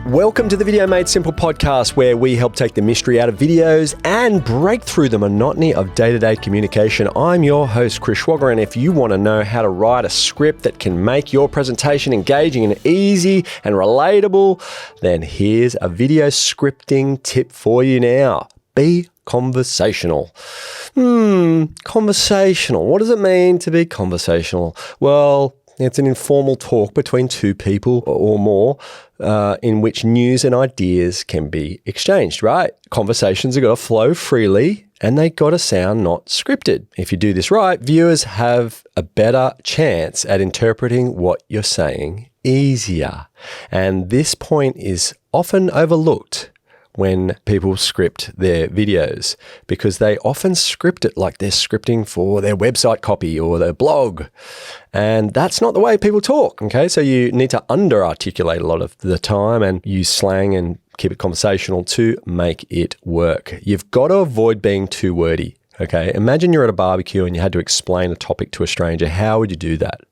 Welcome to the Video Made Simple podcast, where we help take the mystery out of videos and break through the monotony of day-to-day communication. I'm your host, Chris Schwager, and if you want to know how to write a script that can make your presentation engaging and easy and relatable, then here's a video scripting tip for you now. Be conversational. Conversational. What does it mean to be conversational? Well, it's an informal talk between two people or more in which news and ideas can be exchanged, right? Conversations are got to flow freely and they got to sound not scripted. If you do this right, viewers have a better chance at interpreting what you're saying easier. And this point is often overlooked when people script their videos, because they often script it like they're scripting for their website copy or their blog. And that's not the way people talk, okay? So you need to under-articulate a lot of the time and use slang and keep it conversational to make it work. You've got to avoid being too wordy, okay? Imagine you're at a barbecue and you had to explain a topic to a stranger. How would you do that?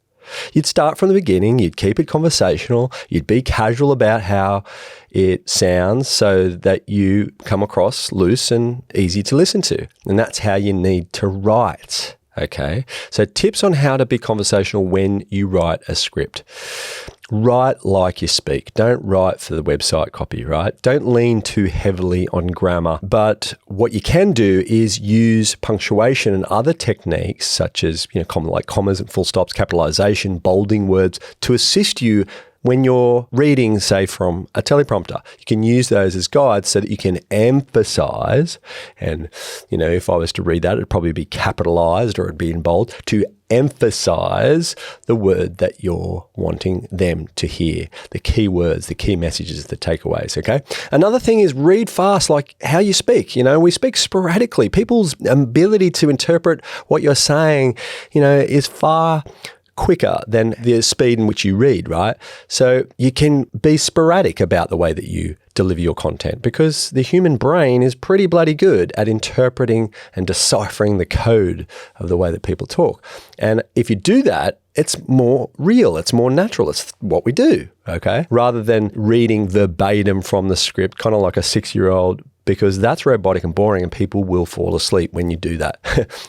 You'd start from the beginning, you'd keep it conversational, you'd be casual about how it sounds so that you come across loose and easy to listen to. And that's how you need to write, okay? So tips on how to be conversational when you write a script. Write like you speak. Don't write for the website copy, right? Don't lean too heavily on grammar. But what you can do is use punctuation and other techniques such as, like commas and full stops, capitalization, bolding words to assist you when you're reading, say, from a teleprompter. You can use those as guides so that you can emphasize, and, if I was to read that, it'd probably be capitalized or it'd be in bold, to emphasize the word that you're wanting them to hear, the key words, the key messages, the takeaways, okay? Another thing is read fast, like how you speak. We speak sporadically. People's ability to interpret what you're saying, is far quicker than the speed in which you read, right? So you can be sporadic about the way that you deliver your content, because the human brain is pretty bloody good at interpreting and deciphering the code of the way that people talk. And if you do that, it's more real, it's more natural, it's what we do, okay? Rather than reading verbatim from the script, kind of like a 6-year-old, because that's robotic and boring and people will fall asleep when you do that.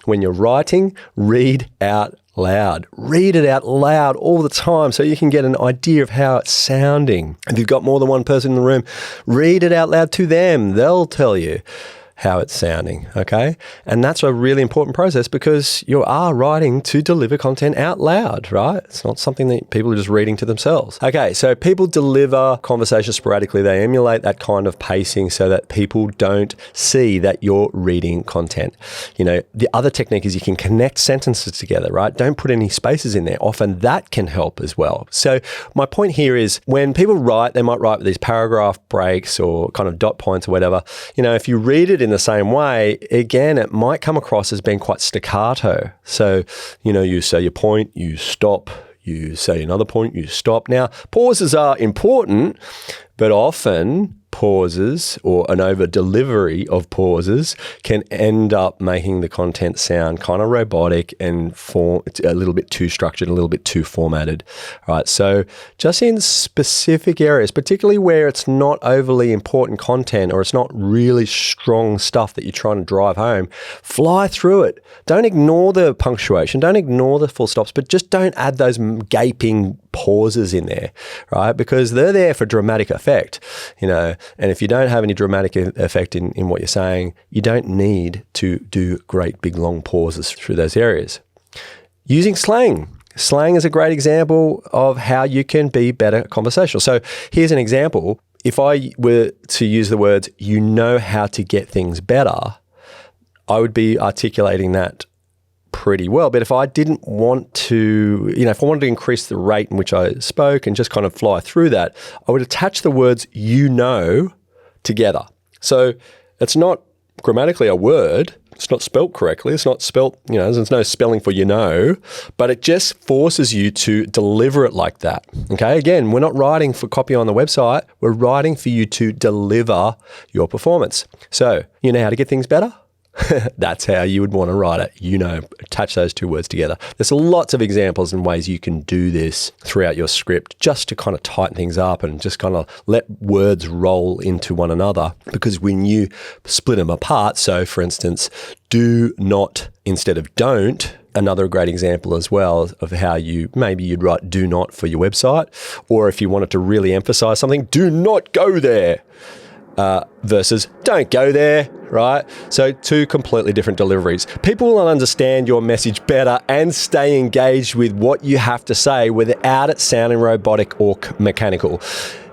When you're writing, read out loud. Read it out loud all the time so you can get an idea of how it's sounding. If you've got more than one person in the room, read it out loud to them. They'll tell you how it's sounding, okay? And that's a really important process because you are writing to deliver content out loud, right? It's not something that people are just reading to themselves. Okay, so people deliver conversations sporadically. They emulate that kind of pacing so that people don't see that you're reading content. The other technique is you can connect sentences together, right? Don't put any spaces in there. Often that can help as well. So my point here is when people write, they might write with these paragraph breaks or kind of dot points or whatever. If you read it in the same way, again, it might come across as being quite staccato. So, you say your point, you stop, you say another point, you stop. Now, pauses are important, but often pauses or an over delivery of pauses can end up making the content sound kind of robotic and it's a little bit too structured, a little bit too formatted, right? So just in specific areas, particularly where it's not overly important content or it's not really strong stuff that you're trying to drive home, fly through it. Don't ignore the punctuation, don't ignore the full stops, but just don't add those gaping pauses in there, right? Because they're there for dramatic effect, and if you don't have any dramatic effect in what you're saying, you don't need to do great big long pauses through those areas. Using slang. Slang is a great example of how you can be better conversational. So here's an example. If I were to use the words, how to get things better, I would be articulating that pretty well. But if I didn't want to, if I wanted to increase the rate in which I spoke and just kind of fly through that, I would attach the words together. So it's not grammatically a word. It's not spelt correctly. It's not spelt, there's no spelling for but it just forces you to deliver it like that. Okay. Again, we're not writing for copy on the website. We're writing for you to deliver your performance. So you know how to get things better? That's how you would want to write it. Attach those two words together. There's lots of examples and ways you can do this throughout your script just to kind of tighten things up and just kind of let words roll into one another. Because when you split them apart, so for instance, do not instead of don't, another great example as well of how maybe you'd write do not for your website, or if you wanted to really emphasize something, do not go there. Versus don't go there, right? So two completely different deliveries. People will understand your message better and stay engaged with what you have to say without it sounding robotic or mechanical.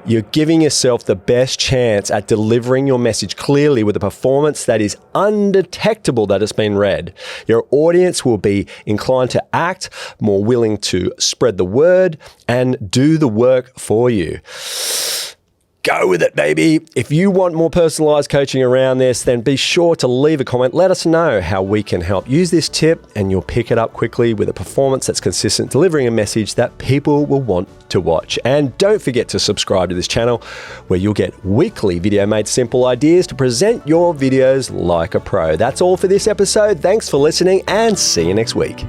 You're giving yourself the best chance at delivering your message clearly with a performance that is undetectable that it's been read. Your audience will be inclined to act, more willing to spread the word and do the work for you. Go with it, baby. If you want more personalized coaching around this, then be sure to leave a comment. Let us know how we can help. Use this tip and you'll pick it up quickly with a performance that's consistent, delivering a message that people will want to watch. And don't forget to subscribe to this channel where you'll get weekly Video Made Simple ideas to present your videos like a pro. That's all for this episode. Thanks for listening and see you next week.